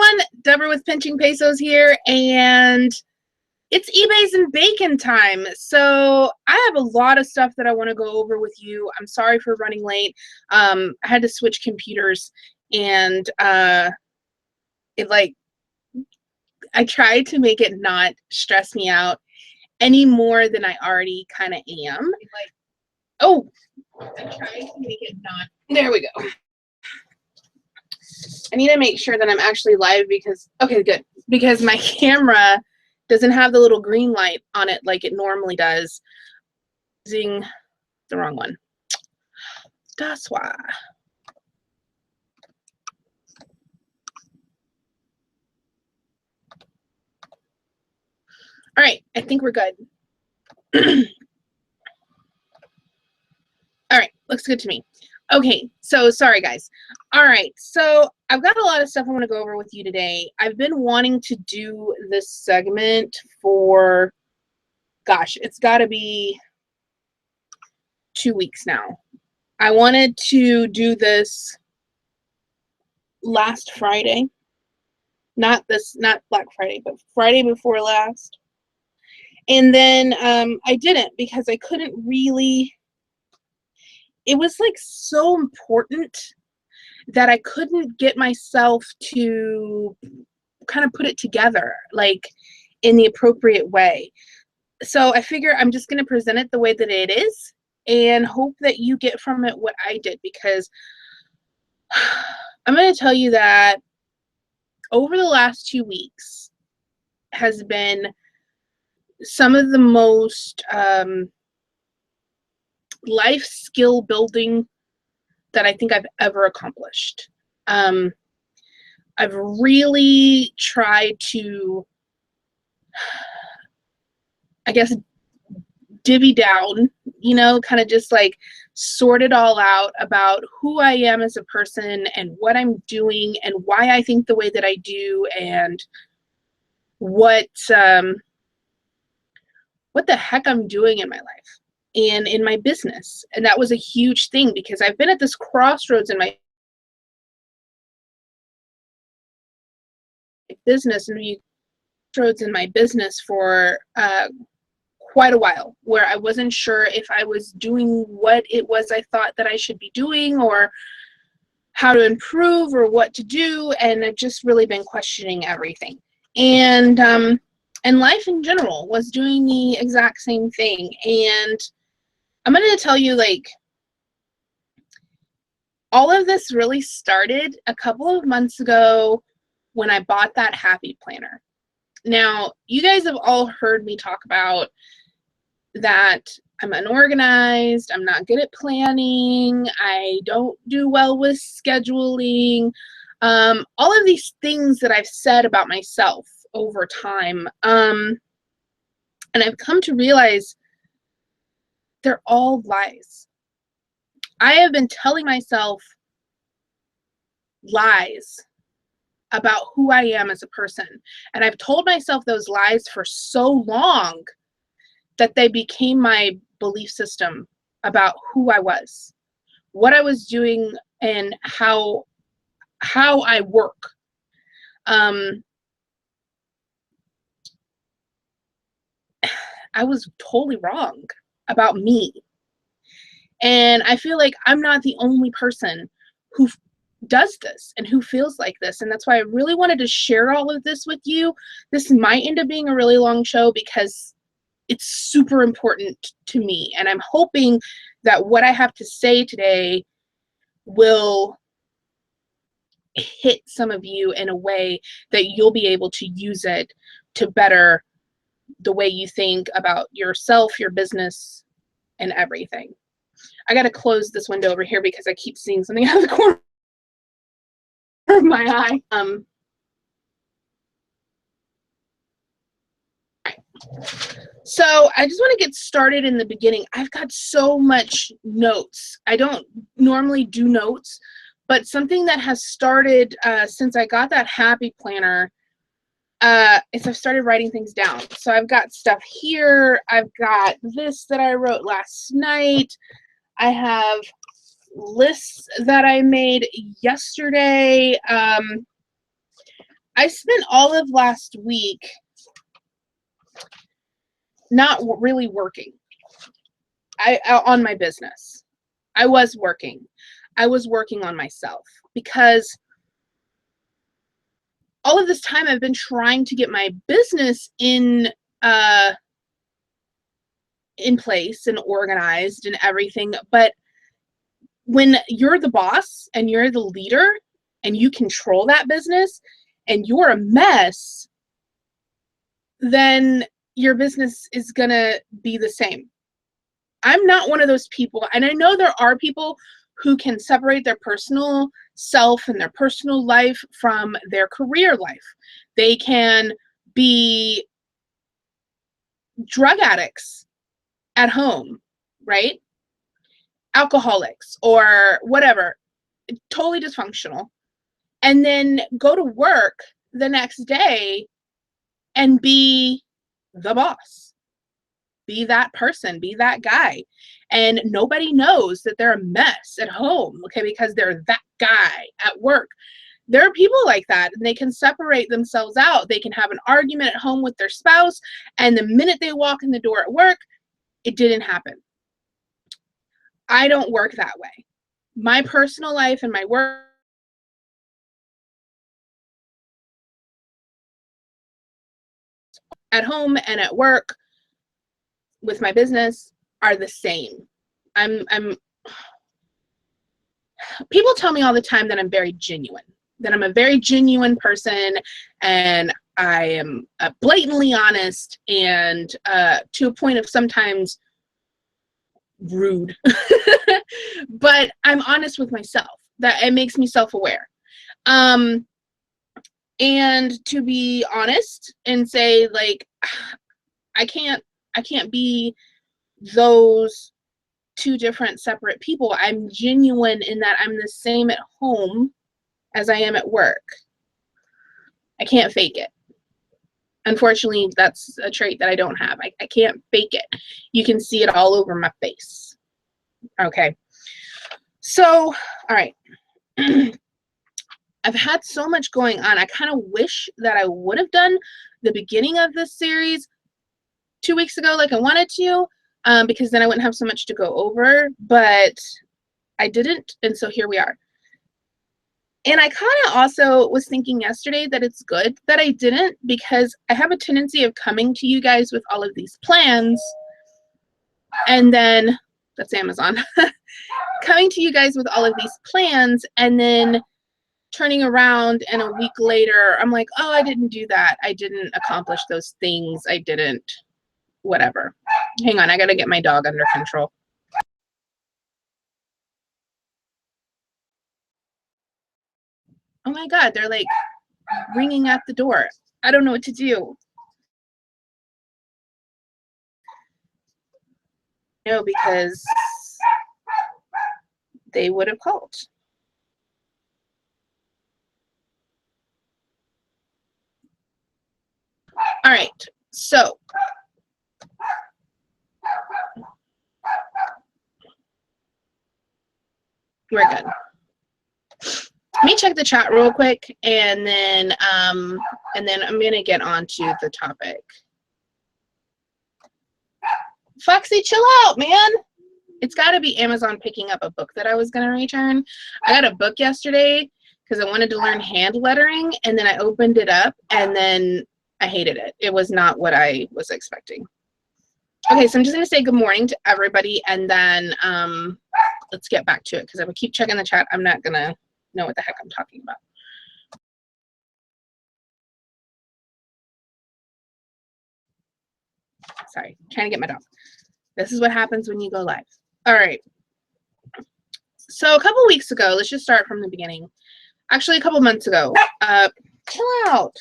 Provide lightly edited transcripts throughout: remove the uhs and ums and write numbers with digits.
everyone, Deborah with Pinching Pesos here, and it's eBays and bacon time. So I have a lot of stuff that I want to go over with you. I'm sorry for running late. I had to switch computers, and it I tried to make it not stress me out any more than I already kind of am. Oh, I tried to make it not. There we go. I need to make sure that I'm actually live because, okay, good. Because my camera doesn't have the little green light on it like it normally does. Using the wrong one. That's why. All right, I think we're good. All right, looks good to me. Okay, so sorry guys. All right, so I've got a lot of stuff I want to go over with you today. I've been wanting to do this segment for, gosh, it's got to be 2 weeks now. I wanted to do this last Friday. Not Black Friday, but Friday before last. And then I didn't because I couldn't really, it was like so important that I couldn't get myself to kind of put it together like in the appropriate way. So I figure I'm just going to present it the way that it is and hope that you get from it what I did, because I'm going to tell you that over the last 2 weeks has been some of the most life skill building that I think I've ever accomplished. I've really tried to, I guess, divvy down, you know, kind of just like sort it all out about who I am as a person and what I'm doing and why I think the way that I do and what the heck I'm doing in my life and in my business. And that was a huge thing because I've been at this crossroads in my business for quite a while, where I wasn't sure if I was doing what it was I thought that I should be doing or how to improve or what to do, and I've just really been questioning everything. And life in general was doing the exact same thing. And I'm going to tell you, like, all of this really started a couple of months ago when I bought that Happy Planner. Now, you guys have all heard me talk about that I'm unorganized, I'm not good at planning, I don't do well with scheduling, all of these things that I've said about myself over time. And I've come to realize they're all lies. I have been telling myself lies about who I am as a person. And I've told myself those lies for so long that they became my belief system about who I was, what I was doing, and how I work. I was totally wrong about me. And I feel like I'm not the only person who does this and who feels like this. And that's why I really wanted to share all of this with you. This might end up being a really long show because it's super important to me. And I'm hoping that what I have to say today will hit some of you in a way that you'll be able to use it to better the way you think about yourself, your business, and everything. I got to close this window over here because I keep seeing something out of the corner of my eye. So I just want to get started in the beginning. I've got so much notes. I don't normally do notes, but something that has started since I got that Happy Planner is I've started writing things down. So I've got stuff here. I've got this that I wrote last night. I have lists that I made yesterday. I spent all of last week not really working. On my business. I was working. I was working on myself because all of this time I've been trying to get my business in place and organized and everything. But when you're the boss and you're the leader and you control that business and you're a mess, then your business is gonna be the same. I'm not one of those people, and I know there are people who can separate their personal self and their personal life from their career life. They can be drug addicts at home, right? Alcoholics or whatever, totally dysfunctional, and then go to work the next day and be the boss, be that person, be that guy. And nobody knows that they're a mess at home, okay, because they're that guy at work. There are people like that, and they can separate themselves out. They can have an argument at home with their spouse, and the minute they walk in the door at work, it didn't happen. I don't work that way. My personal life and my work at home and at work with my business are the same. People tell me all the time that I'm very genuine, that I'm a very genuine person, and I am blatantly honest, and to a point of sometimes rude. But I'm honest with myself. That it makes me self-aware. And to be honest and say, like, I can't be those two different separate people. I'm genuine in that I'm the same at home as I am at work. I can't fake it. Unfortunately, that's a trait that I don't have. I can't fake it. You can see it all over my face. Okay. So, all right. I've had so much going on. I kind of wish that I would have done the beginning of this series 2 weeks ago like I wanted to, because then I wouldn't have so much to go over, but I didn't, and so here we are. And I kind of also was thinking yesterday that it's good that I didn't, because I have a tendency of coming to you guys with all of these plans, and then, that's Amazon, coming to you guys with all of these plans, and then turning around and a week later, I'm like, oh, I didn't do that. I didn't accomplish those things. I didn't, whatever. Hang on, I gotta get my dog under control. Oh my God, they're like ringing at the door. I don't know what to do. No, because they would have called. All right, so we're good. Let me check the chat real quick, and then I'm gonna get on to the topic. Foxy, chill out, man. It's got to be Amazon picking up a book that I was gonna return. I got a book yesterday because I wanted to learn hand lettering, and then I opened it up, and then I hated it. It was not what I was expecting. Okay, so I'm just gonna say good morning to everybody, and then let's get back to it, because if I keep checking the chat, I'm not gonna know what the heck I'm talking about. Sorry, trying to get my dog. This is what happens when you go live. All right. So a couple weeks ago, let's just start from the beginning. Actually, a couple months ago, chill out.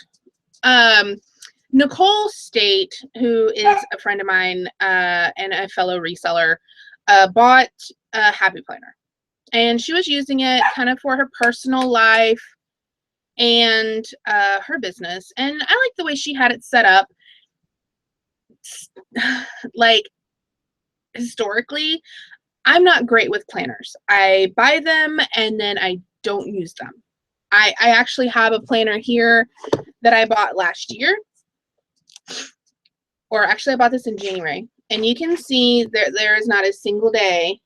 Nicole State, who is a friend of mine and a fellow reseller, bought a Happy Planner. And she was using it kind of for her personal life and her business. And I like the way she had it set up. Like, historically, I'm not great with planners. I buy them and then I don't use them. I actually have a planner here that I bought last year, or actually I bought this in January, and you can see there is not a single day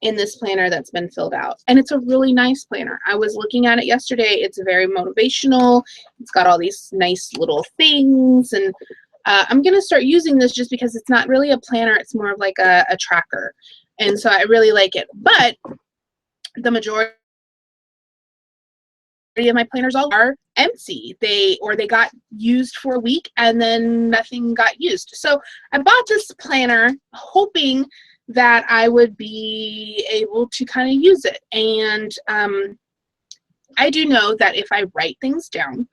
in this planner that's been filled out, and it's a really nice planner. I was looking at it yesterday. It's very motivational. It's got all these nice little things, and I'm gonna start using this just because it's not really a planner, it's more of like a tracker, and so I really like it. But the majority of my planners all are empty. They got used for a week and then nothing got used. So I bought this planner hoping that I would be able to kind of use it. And I do know that if I write things down,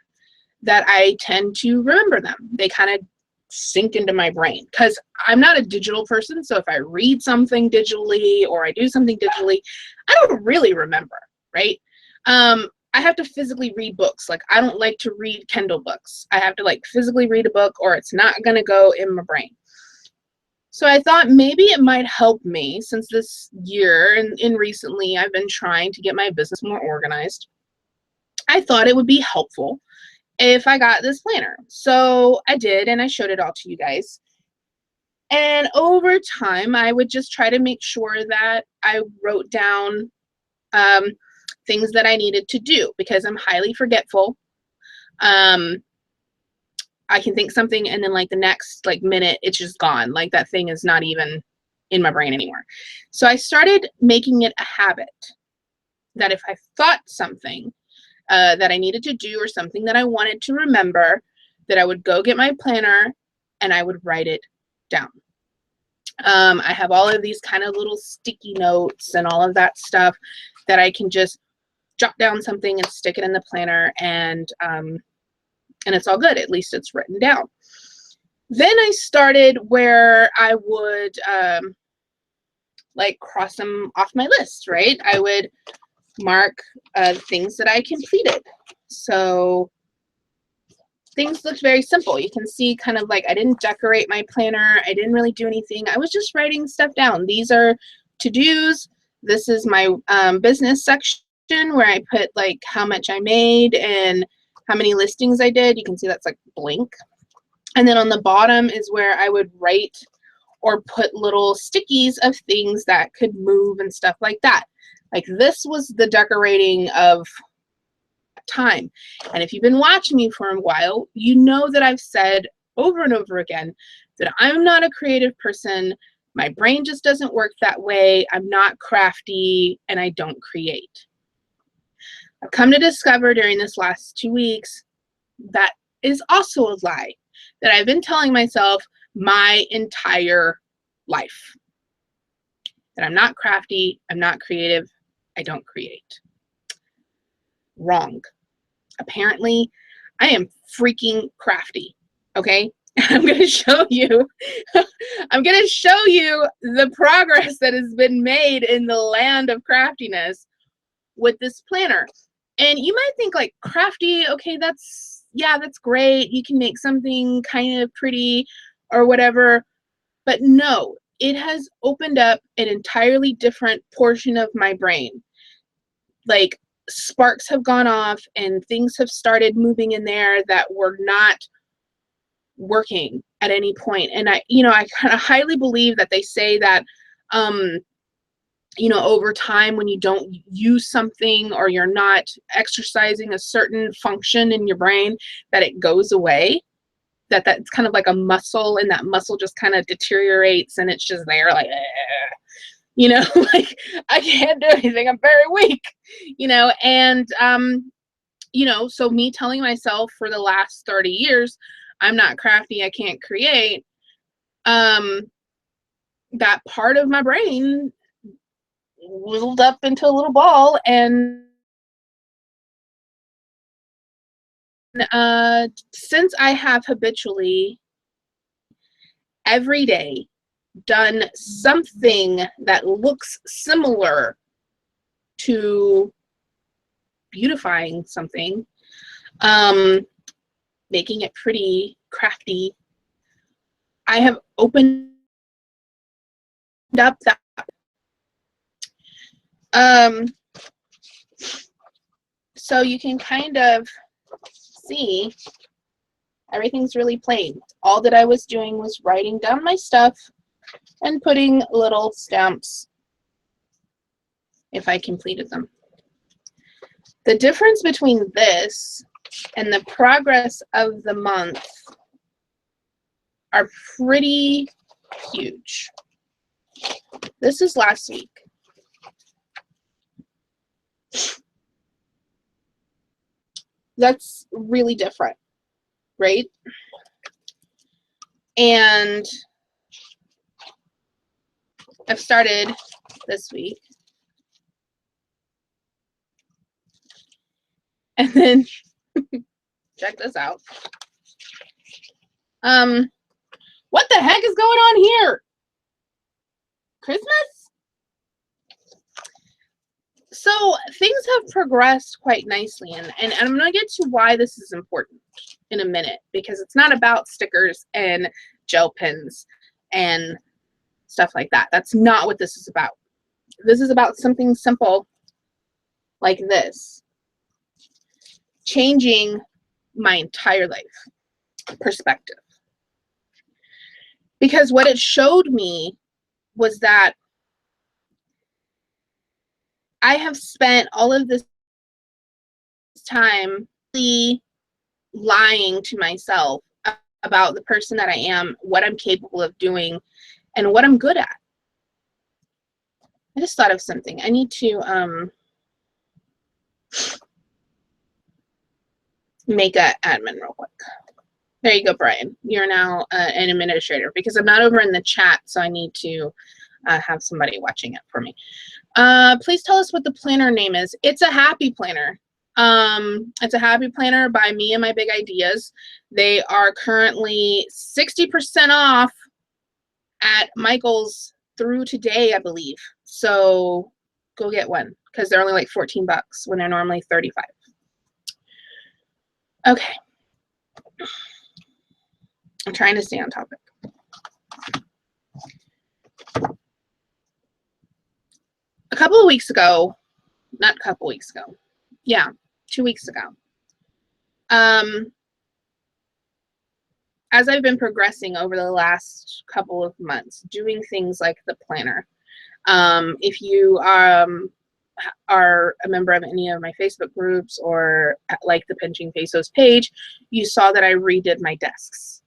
that I tend to remember them. They kind of sink into my brain because I'm not a digital person. So if I read something digitally or I do something digitally, I don't really remember, right? I have to physically read books. Like, I don't like to read Kindle books. I have to like physically read a book or it's not going to go in my brain. So I thought maybe it might help me, since this year and recently I've been trying to get my business more organized. I thought it would be helpful if I got this planner. So I did, and I showed it all to you guys. And over time, I would just try to make sure that I wrote down things that I needed to do, because I'm highly forgetful. I can think something and then like the next like minute it's just gone. Like that thing is not even in my brain anymore. So I started making it a habit that if I thought something that I needed to do or something that I wanted to remember, that I would go get my planner and I would write it down. I have all of these kind of little sticky notes and all of that stuff that I can just jot down something and stick it in the planner, and it's all good. At least it's written down. Then I started where I would like cross them off my list, right? I would mark things that I completed. So things looked very simple. You can see kind of like I didn't decorate my planner. I didn't really do anything. I was just writing stuff down. These are to-dos. This is my business section where I put like how much I made and how many listings I did. You can see that's like blank. And then on the bottom is where I would write or put little stickies of things that could move and stuff like that. Like this was the decorating of time. And if you've been watching me for a while, you know that I've said over and over again that I'm not a creative person. My brain just doesn't work that way. I'm not crafty and I don't create. I've come to discover during this last 2 weeks that is also a lie that I've been telling myself my entire life. That I'm not crafty, I'm not creative, I don't create. Wrong. Apparently, I am freaking crafty, okay? I'm going to show you. I'm going to show you the progress that has been made in the land of craftiness with this planner. And you might think like crafty, okay, that's great. You can make something kind of pretty or whatever. But no, it has opened up an entirely different portion of my brain. Like sparks have gone off and things have started moving in there that were not working at any point. And I kind of highly believe that they say that over time, when you don't use something or you're not exercising a certain function in your brain, that it goes away, that's kind of like a muscle, and that muscle just kind of deteriorates and it's just there like, like I can't do anything, I'm very weak, and so me telling myself for the last 30 years, I'm not crafty, I can't create, that part of my brain whittled up into a little ball. And since I have habitually every day done something that looks similar to beautifying something, making it pretty, crafty, I have opened up that So you can kind of see everything's really plain. All that I was doing was writing down my stuff and putting little stamps if I completed them. The difference between this and the progress of the month are pretty huge. This is last week. That's really different, right? And I've started this week. And then check this out. What the heck is going on here? Christmas? So things have progressed quite nicely, and I'm going to get to why this is important in a minute, because it's not about stickers and gel pens and stuff like that. That's not what this is about. This is about something simple like this. Changing my entire life perspective. Because what it showed me was that I have spent all of this time lying to myself about the person that I am, what I'm capable of doing, and what I'm good at. I just thought of something. I need to make an admin real quick. There you go, Brian. You're now an administrator, because I'm not over in the chat, so I need to have somebody watching it for me. Please tell us what the planner name is. It's a happy planner. It's a happy planner by me and my big ideas. They are currently 60% off at Michael's through today, I believe. So go get one, because they're only like 14 bucks when they're normally 35. Okay. I'm trying to stay on topic. A couple of weeks ago, not a couple weeks ago, yeah, 2 weeks ago, as I've been progressing over the last couple of months, doing things like the planner, if you are a member of any of my Facebook groups or like the Pinching Pesos page, you saw that I redid my desks.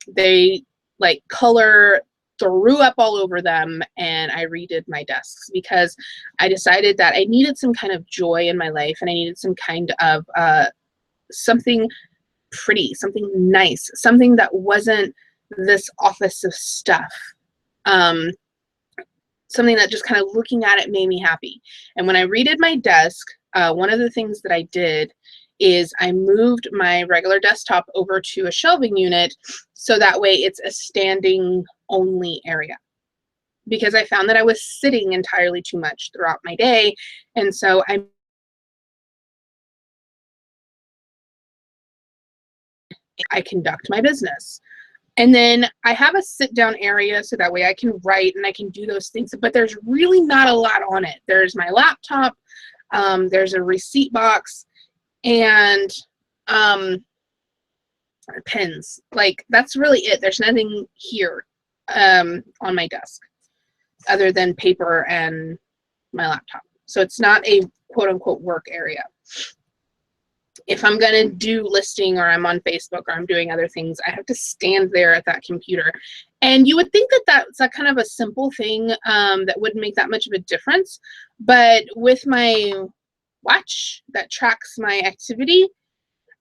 They like color threw up all over them, and I redid my desks because I decided that I needed some kind of joy in my life, and I needed some kind of something pretty, something nice, something that wasn't this office of stuff. Something that just kind of looking at it made me happy. And when I redid my desk, one of the things that I did is I moved my regular desktop over to a shelving unit, so that way it's a standing only area, because I found that I was sitting entirely too much throughout my day. And so I conduct my business. And then I have a sit down area, so that way I can write and I can do those things, but there's really not a lot on it. There's my laptop, there's a receipt box, and pens. Like, that's really it. There's nothing here on my desk other than paper and my laptop. So it's not a quote unquote work area. If I'm going to do listing, or I'm on Facebook, or I'm doing other things, I have to stand there at that computer. And you would think that that's a kind of a simple thing that wouldn't make that much of a difference. But with my watch that tracks my activity,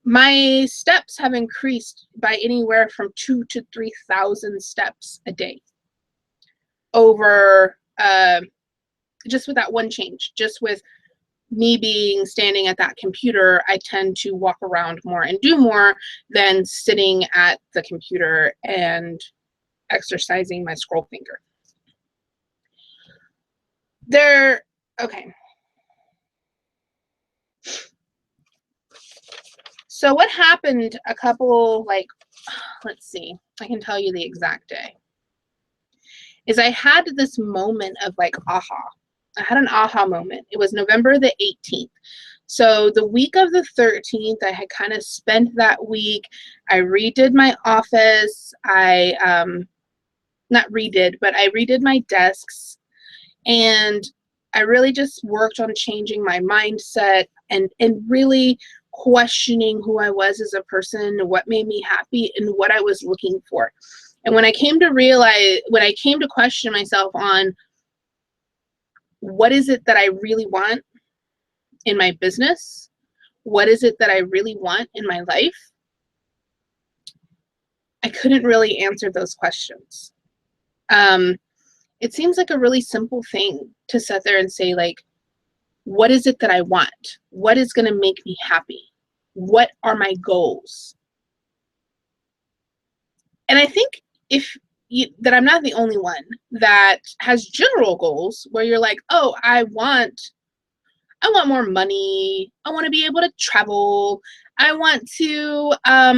my steps have increased by anywhere from 2,000 to 3,000 steps a day over just with that one change. Just with me being standing at that computer, I tend to walk around more and do more than sitting at the computer and exercising my scroll finger. Okay. So what happened a couple, like, let's see, I can tell you the exact day, is I had this moment of like, aha. I had an aha moment. It was November the 18th. So the week of the 13th, I had kind of spent that week. I redid my office. Not redid, but I redid my desks. And I really just worked on changing my mindset and really questioning who I was as a person, what made me happy, and what I was looking for. And when I came to question myself on what is it that I really want in my business, what is it that I really want in my life, I couldn't really answer those questions. It seems like a really simple thing to sit there and say, like, what is it that I want? What is going to make me happy? What are my goals? And I think that I'm not the only one that has general goals where you're like, oh, I want more money. I want to be able to travel. I want to, I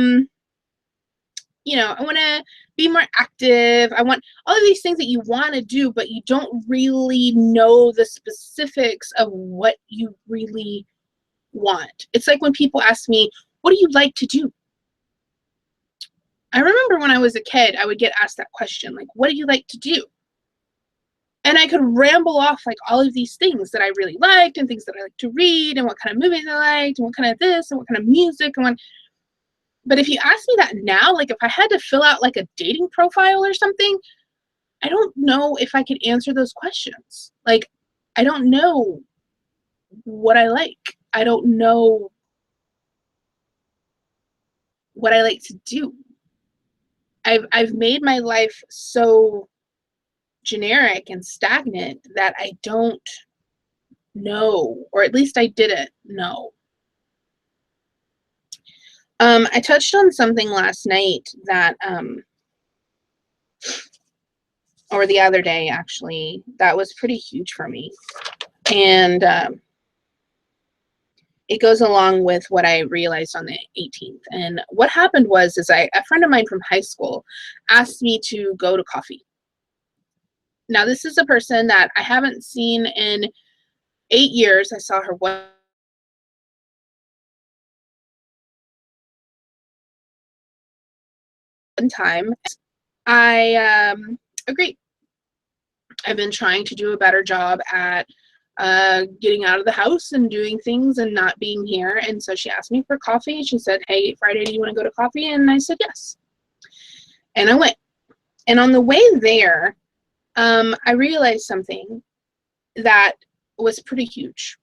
want to be more active. I want all of these things that you want to do, but you don't really know the specifics of what you really want. It's like when people ask me, what do you like to do? I remember when I was a kid, I would get asked that question, like, what do you like to do? And I could ramble off like all of these things that I really liked and things that I like to read and what kind of movies I liked and what kind of this and what kind of music and what. But if you ask me that now, like if I had to fill out like a dating profile or something, I don't know if I could answer those questions. Like, I don't know what I like. I don't know what I like to do. I've made my life so generic and stagnant that I don't know, or at least I didn't know. I touched on something last night that, or the other day actually, that was pretty huge for me. And it goes along with what I realized on the 18th. And what happened was, a friend of mine from high school asked me to go to coffee. Now, this is a person that I haven't seen in 8 years. I saw her one time. I agreed. I've been trying to do a better job at getting out of the house and doing things and not being here. And so she asked me for coffee. She said, hey, Friday, do you want to go to coffee? And I said, yes. And I went. And on the way there, I realized something that was pretty huge.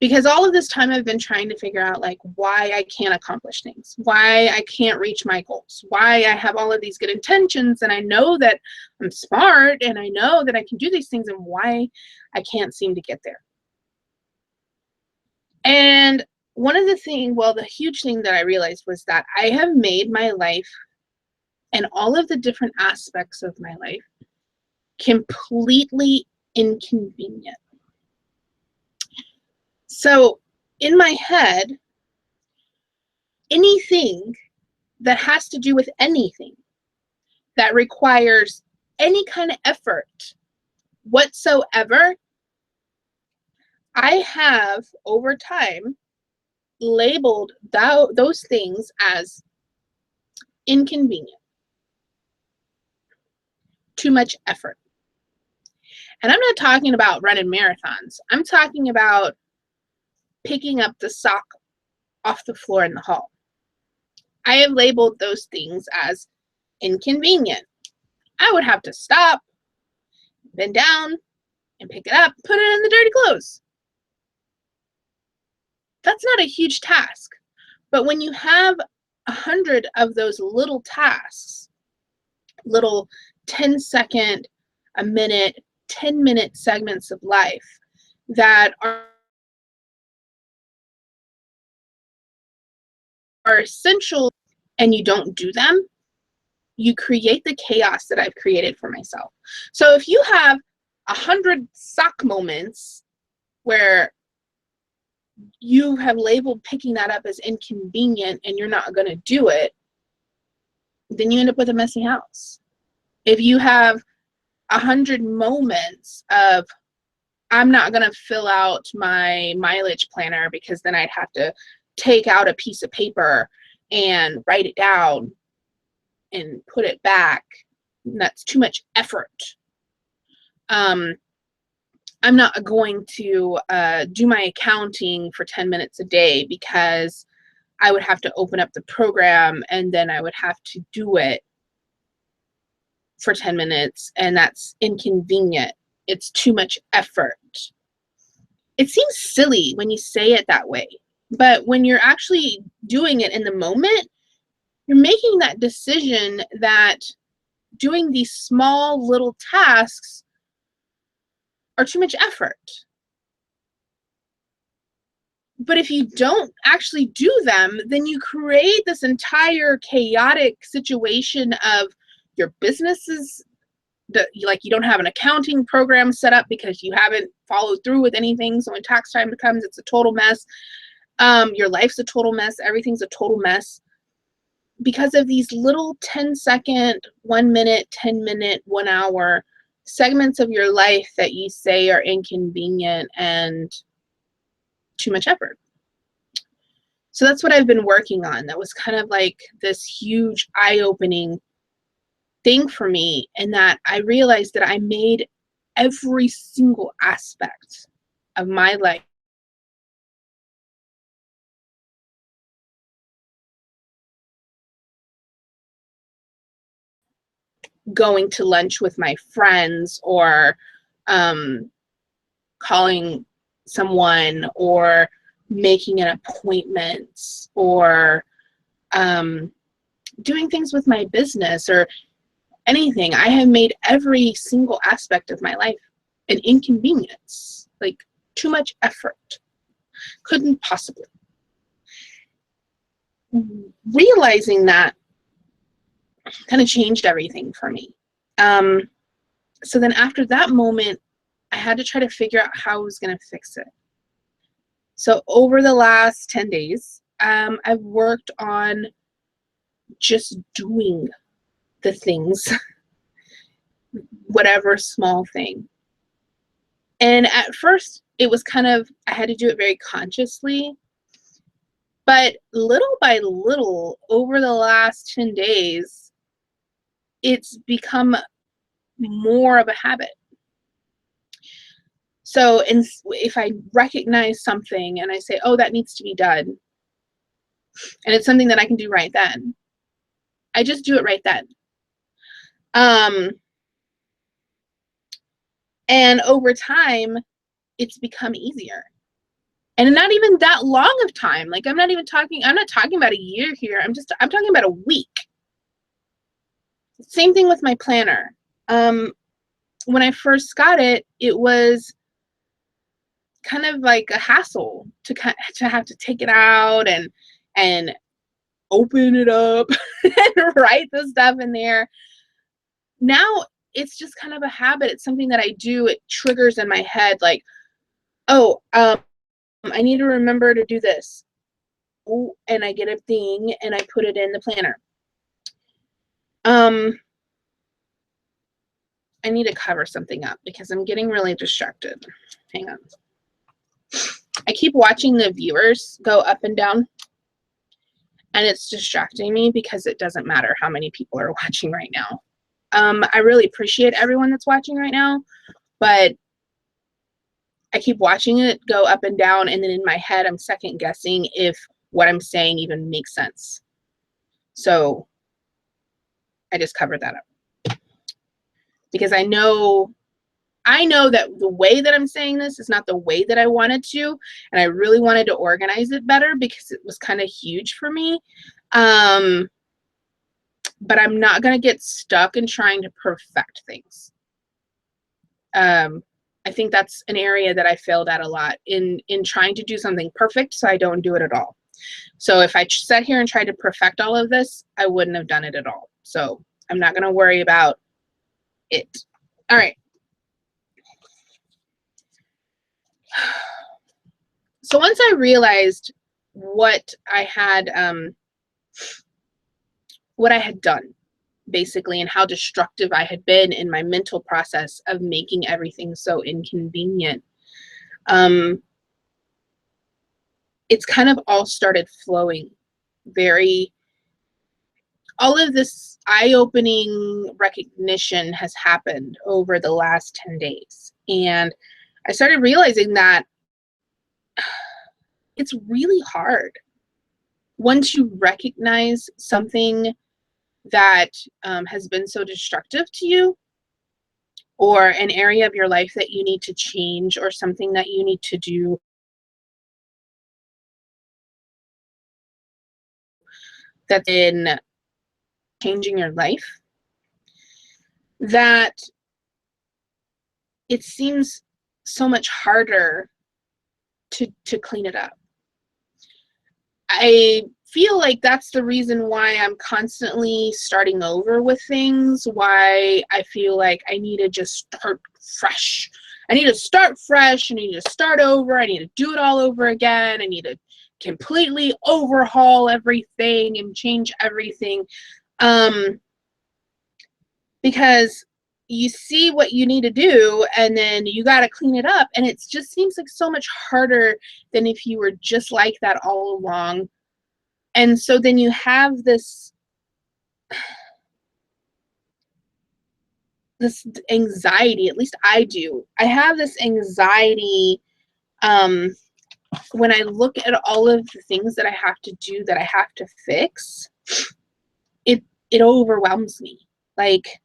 Because all of this time I've been trying to figure out like why I can't accomplish things, why I can't reach my goals, why I have all of these good intentions and I know that I'm smart and I know that I can do these things and why I can't seem to get there. And one of the huge thing that I realized was that I have made my life and all of the different aspects of my life completely inconvenient. So in my head, anything that has to do with anything that requires any kind of effort whatsoever, I have over time labeled those things as inconvenient, too much effort. And I'm not talking about running marathons. I'm talking about picking up the sock off the floor in the hall. I have labeled those things as inconvenient. I would have to stop, bend down, and pick it up, put it in the dirty clothes. That's not a huge task. But when you have 100 of those little tasks, little 10-second, a minute, 10-minute segments of life that are essential and you don't do them, you create the chaos that I've created for myself. So if you have 100 sock moments where you have labeled picking that up as inconvenient and you're not going to do it, then you end up with a messy house. If you have 100 moments of I'm not going to fill out my mileage planner because then I'd have to take out a piece of paper and write it down and put it back. And that's too much effort. I'm not going to do my accounting for 10 minutes a day because I would have to open up the program and then I would have to do it for 10 minutes, and that's inconvenient. It's too much effort. It seems silly when you say it that way, but when you're actually doing it in the moment, you're making that decision that doing these small little tasks are too much effort. But if you don't actually do them, then you create this entire chaotic situation of your businesses that, like, you don't have an accounting program set up because you haven't followed through with anything. So when tax time comes, it's a total mess. Your life's a total mess. Everything's a total mess because of these little 10-second, 1 minute, 10-minute, 1 hour segments of your life that you say are inconvenient and too much effort. So that's what I've been working on. That was kind of like this huge eye-opening thing for me, and that I realized that I made every single aspect of my life going to lunch with my friends, or calling someone, or making an appointment, or doing things with my business, or anything. I have made every single aspect of my life an inconvenience, like too much effort. Couldn't possibly. Realizing that kind of changed everything for me. So then after that moment, I had to try to figure out how I was going to fix it. So over the last 10 days, I've worked on just doing the things, whatever small thing. And at first, it was kind of, I had to do it very consciously. But little by little, over the last 10 days, it's become more of a habit. So if I recognize something and I say, oh, that needs to be done, and it's something that I can do right then, I just do it right then. And over time, it's become easier. And not even that long of time. Like, I'm not talking about a year here. I'm talking about a week. Same thing with my planner. When I first got it, it was kind of like a hassle to have to take it out and open it up and write the stuff in there. Now it's just kind of a habit. It's something that I do. It triggers in my head, like, oh, I need to remember to do this. Oh, and I get a thing and I put it in the planner. I need to cover something up because I'm getting really distracted. Hang on. I keep watching the viewers go up and down, and it's distracting me because it doesn't matter how many people are watching right now. I really appreciate everyone that's watching right now, but I keep watching it go up and down, and then in my head, I'm second guessing if what I'm saying even makes sense. So I just covered that up because I know that the way that I'm saying this is not the way that I wanted to, and I really wanted to organize it better because it was kind of huge for me. But I'm not going to get stuck in trying to perfect things. I think that's an area that I failed at a lot in trying to do something perfect, so I don't do it at all. So if I sat here and tried to perfect all of this, I wouldn't have done it at all. So I'm not going to worry about it. All right. So once I realized what I had done, basically, and how destructive I had been in my mental process of making everything so inconvenient, It's kind of all started flowing very, all of this eye-opening recognition has happened over the last 10 days. And I started realizing that it's really hard once you recognize something that has been so destructive to you, or an area of your life that you need to change, or something that you need to do that's in changing your life, that it seems so much harder to clean it up. I feel like that's the reason why I'm constantly starting over with things, why I feel like I need to just start fresh. I need to start fresh. I need to start over. I need to do it all over again. I need to completely overhaul everything and change everything. Because you see what you need to do, and then you got to clean it up, and it just seems like so much harder than if you were just like that all along. And so then you have this anxiety, at least I do. I have this anxiety when I look at all of the things that I have to do, that I have to fix. It overwhelms me. Like,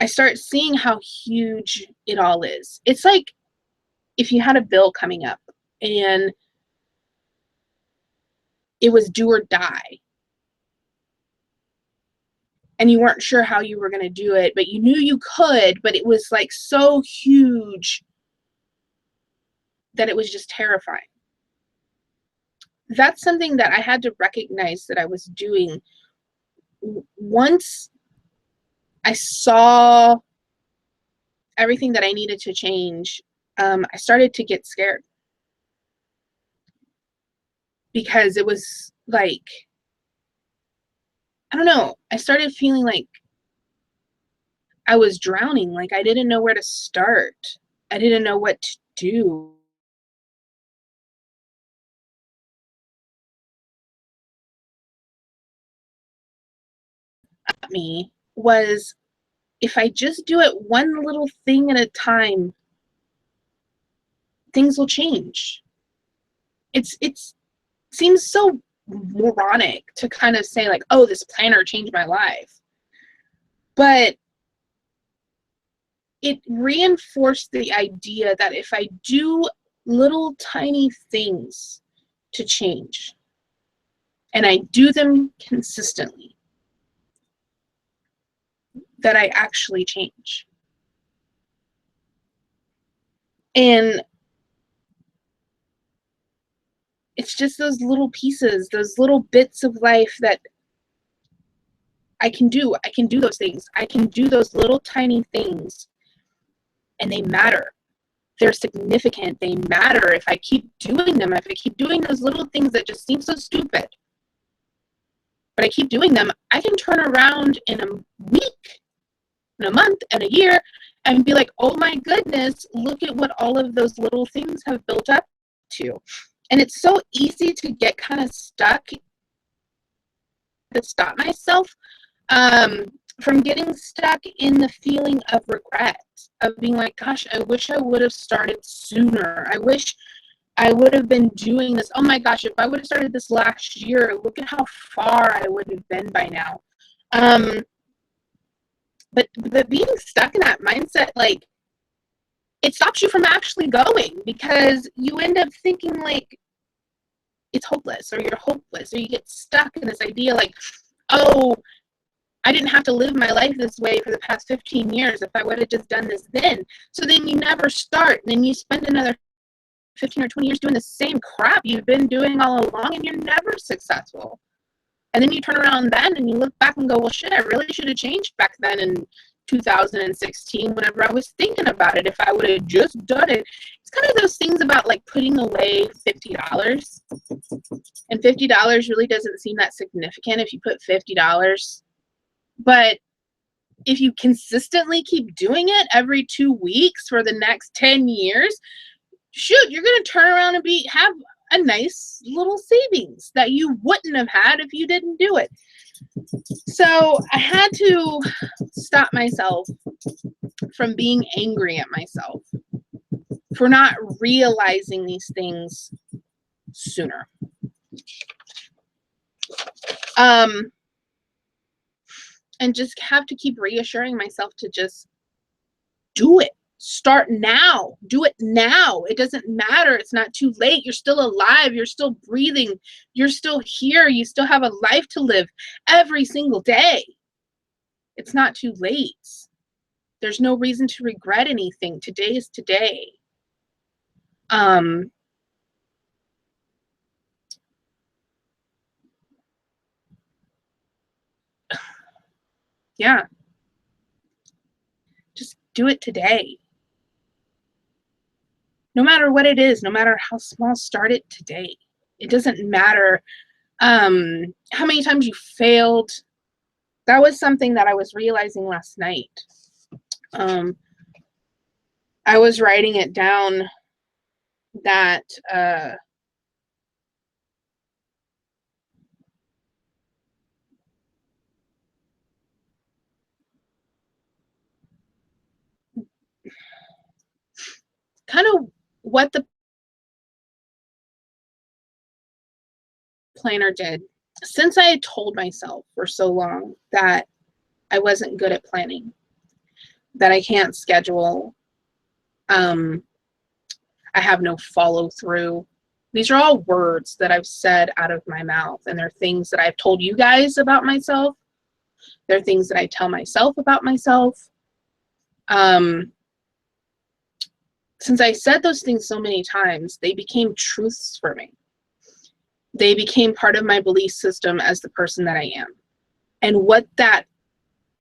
I start seeing how huge it all is. It's like if you had a bill coming up and it was do or die, and you weren't sure how you were going to do it, but you knew you could, but it was like so huge that it was just terrifying. That's something that I had to recognize that I was doing. Once I saw everything that I needed to change, I started to get scared, because it was like, I don't know, I started feeling like I was drowning. Like, I didn't know where to start. I didn't know what to do. Me was, if I just do it one little thing at a time, things will change. It seems so moronic to kind of say like, oh, this planner changed my life. But it reinforced the idea that if I do little tiny things to change, and I do them consistently, that I actually change. And it's just those little pieces, those little bits of life that I can do. I can do those things. I can do those little tiny things, and they matter. They're significant. They matter if I keep doing them. If I keep doing those little things that just seem so stupid, but I keep doing them, I can turn around in a week, in a month, and a year, and be like, oh my goodness, look at what all of those little things have built up to. And it's so easy to get kind of stuck, to stop myself from getting stuck in the feeling of regret, of being like, gosh, I wish I would have started sooner. I wish I would have been doing this. Oh my gosh, if I would have started this last year, look at how far I would have been by now. But being stuck in that mindset, like, it stops you from actually going, because you end up thinking like it's hopeless, or you're hopeless, or you get stuck in this idea like, oh, I didn't have to live my life this way for the past 15 years if I would have just done this then. So then you never start. Then you spend another 15 or 20 years doing the same crap you've been doing all along, and you're never successful. And then you turn around then and you look back and go, well, shit, I really should have changed back then in 2016 whenever I was thinking about it. If I would have just done it. It's kind of those things about like putting away $50. And $50 really doesn't seem that significant if you put $50. But if you consistently keep doing it every 2 weeks for the next 10 years, shoot, you're going to turn around and have a nice little savings that you wouldn't have had if you didn't do it. So I had to stop myself from being angry at myself for not realizing these things sooner. And just have to keep reassuring myself to just do it. Start now. Do it now. It doesn't matter. It's not too late. You're still alive. You're still breathing. You're still here. You still have a life to live every single day. It's not too late. There's no reason to regret anything. Today is today. Yeah. Just do it today. No matter what it is, no matter how small, start it today. It doesn't matter how many times you failed. That was something that I was realizing last night. I was writing it down that kind of what the planner did. Since I had told myself for so long that I wasn't good at planning, that I can't schedule, I have no follow through. These are all words that I've said out of my mouth, and they're things that I've told you guys about myself. They're things that I tell myself about myself. Since I said those things so many times, they became truths for me. They became part of my belief system as the person that I am. And what that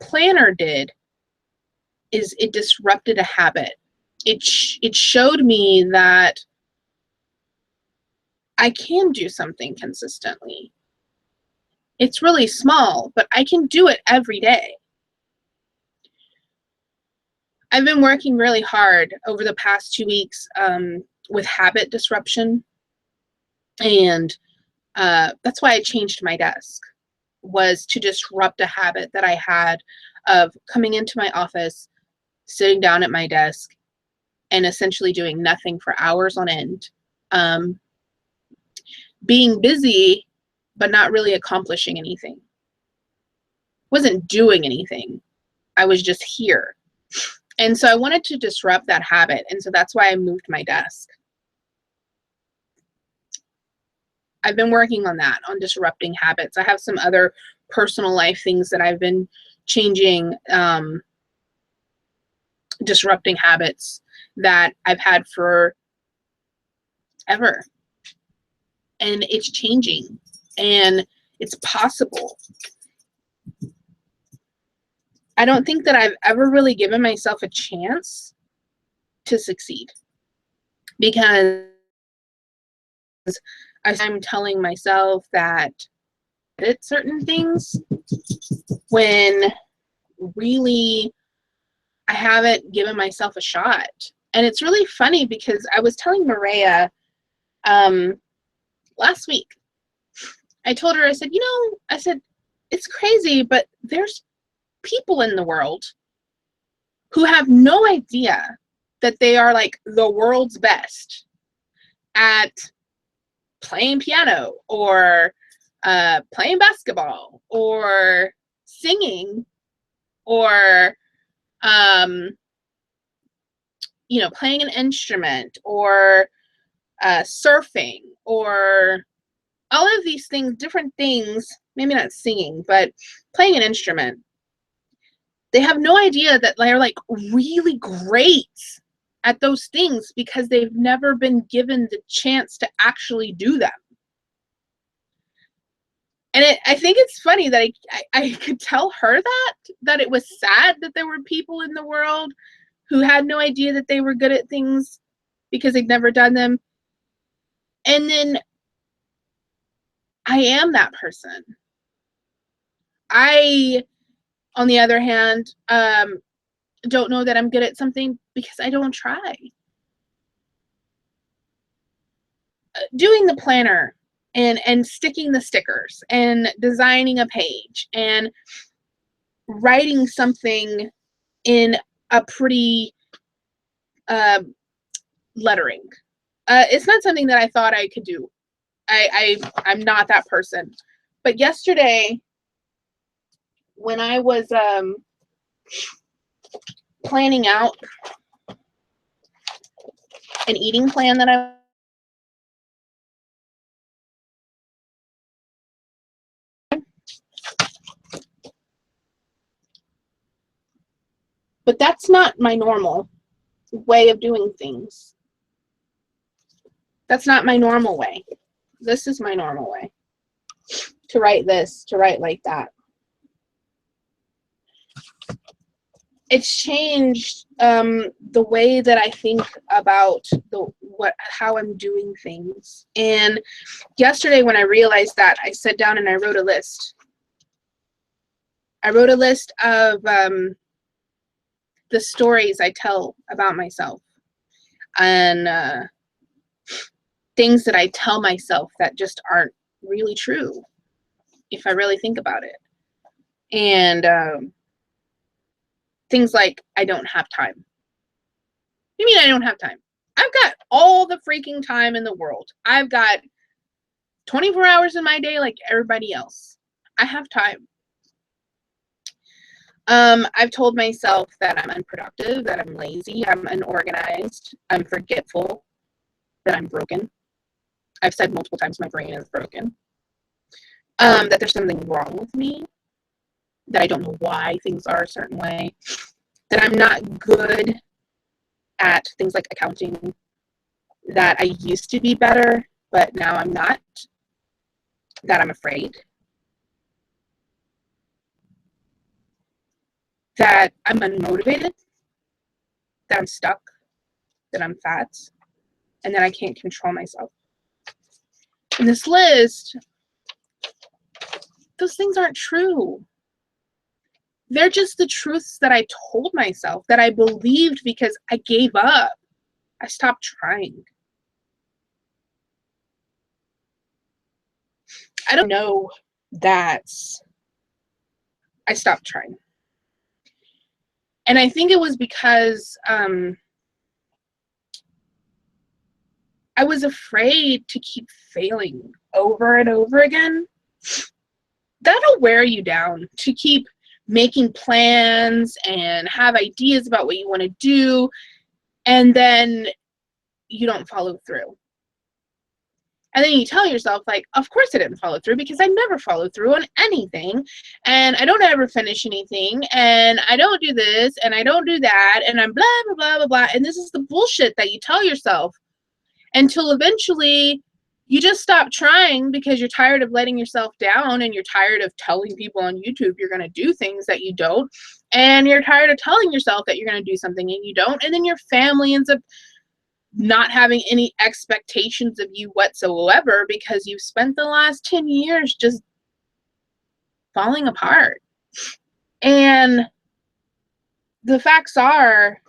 planner did is it disrupted a habit. It showed me that I can do something consistently. It's really small, but I can do it every day. I've been working really hard over the past 2 weeks with habit disruption, and that's why I changed my desk, was to disrupt a habit that I had of coming into my office, sitting down at my desk, and essentially doing nothing for hours on end. Being busy, but not really accomplishing anything. Wasn't doing anything. I was just here. And so I wanted to disrupt that habit. And so that's why I moved my desk. I've been working on that, on disrupting habits. I have some other personal life things that I've been changing, disrupting habits that I've had for ever. And it's changing, and it's possible. I don't think that I've ever really given myself a chance to succeed, because I'm telling myself that it's certain things when really I haven't given myself a shot. And it's really funny because I was telling Maria last week, I told her, I said, it's crazy, but there's people in the world who have no idea that they are like the world's best at playing piano or playing basketball or singing or playing an instrument or surfing or all of these things, different things, maybe not singing, but playing an instrument. They have no idea that they're like really great at those things because they've never been given the chance to actually do them. And I think it's funny that I could tell her that it was sad that there were people in the world who had no idea that they were good at things because they'd never done them. And then I am that person. I on the other hand, don't know that I'm good at something because I don't try. Doing the planner and sticking the stickers and designing a page and writing something in a pretty lettering. It's not something that I thought I could do. I'm not that person. But yesterday, when I was planning out an eating plan that I but that's not my normal way of doing things. That's not my normal way. This is my normal way. To write this, to write like that. It's changed the way that I think about how I'm doing things. And yesterday when I realized that, I sat down and I wrote a list. I wrote a list of the stories I tell about myself and things that I tell myself that just aren't really true if I really think about it. And things like, I don't have time. What do you mean I don't have time? I've got all the freaking time in the world. I've got 24 hours in my day like everybody else. I have time. I've told myself that I'm unproductive, that I'm lazy, I'm unorganized, I'm forgetful, that I'm broken. I've said multiple times my brain is broken. That there's something wrong with me, that I don't know why things are a certain way, that I'm not good at things like accounting, that I used to be better, but now I'm not, that I'm afraid, that I'm unmotivated, that I'm stuck, that I'm fat, and that I can't control myself. In this list, those things aren't true. They're just the truths that I told myself, that I believed because I gave up. I stopped trying. I don't know that I stopped trying. And I think it was because I was afraid to keep failing over and over again. That'll wear you down to keep making plans and have ideas about what you want to do, and then you don't follow through. And then you tell yourself, like, of course I didn't follow through because I never follow through on anything, and I don't ever finish anything, and I don't do this, and I don't do that, and I'm blah, blah, blah, blah, blah. And this is the bullshit that you tell yourself until eventually you just stop trying because you're tired of letting yourself down, and you're tired of telling people on YouTube you're going to do things that you don't, and you're tired of telling yourself that you're going to do something and you don't, and then your family ends up not having any expectations of you whatsoever because you've spent the last 10 years just falling apart. And the facts are,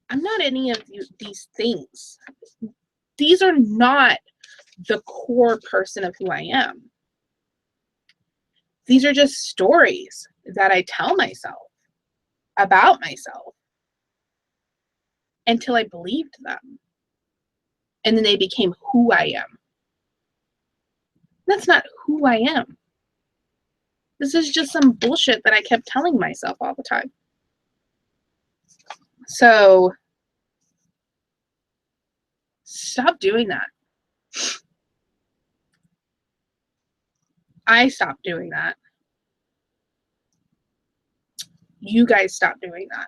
I'm not any of these things. These are not the core person of who I am. These are just stories that I tell myself about myself until I believed them. And then they became who I am. That's not who I am. This is just some bullshit that I kept telling myself all the time. So stop doing that. I stopped doing that. You guys stop doing that.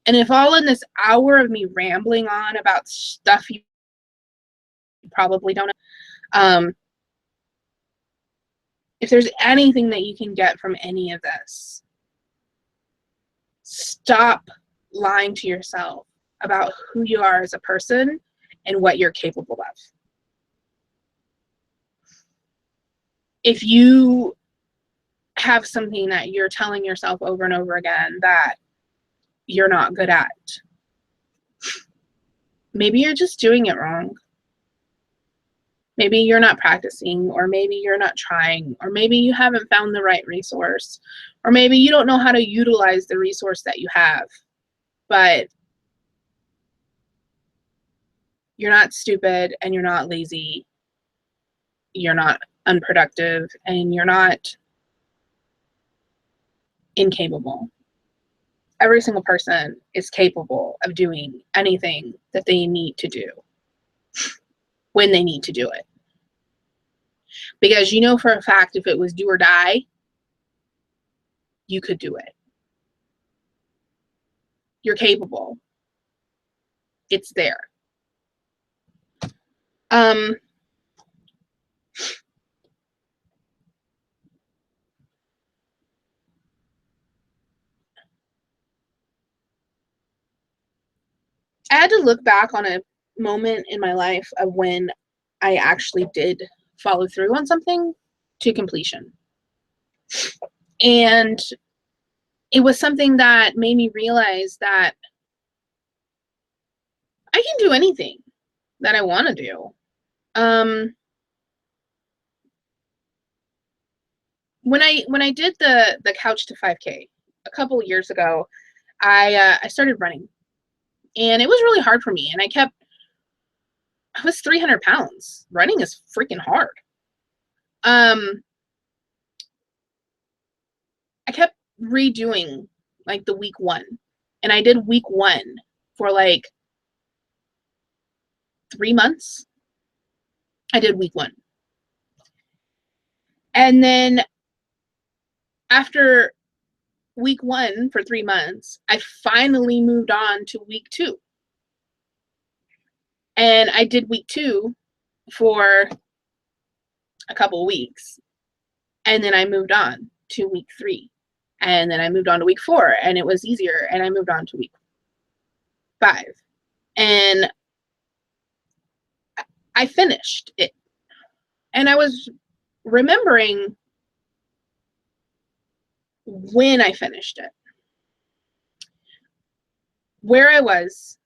And if all in this hour of me rambling on about stuff you probably don't know, if there's anything that you can get from any of this, stop lying to yourself about who you are as a person and what you're capable of. If you have something that you're telling yourself over and over again that you're not good at. Maybe you're just doing it wrong. Maybe you're not practicing, or maybe you're not trying, or maybe you haven't found the right resource, or maybe you don't know how to utilize the resource that you have. But you're not stupid, and you're not lazy, you're not unproductive, and you're not incapable. Every single person is capable of doing anything that they need to do when they need to do it. Because you know for a fact, if it was do or die, you could do it. You're capable. It's there. I had to look back on a moment in my life of when I actually did follow through on something to completion. And it was something that made me realize that I can do anything that I want to do. When I did the couch to 5K a couple of years ago, I started running, and it was really hard for me. And I was 300 pounds. Running is freaking hard. I kept redoing like the week one, and I did week one for like 3 months. I did week one, and then after week one for 3 months, I finally moved on to week two. And I did week two for a couple of weeks. And then I moved on to week three. And then I moved on to week four, and it was easier. And I moved on to week five. And I finished it. And I was remembering when I finished it, where I was,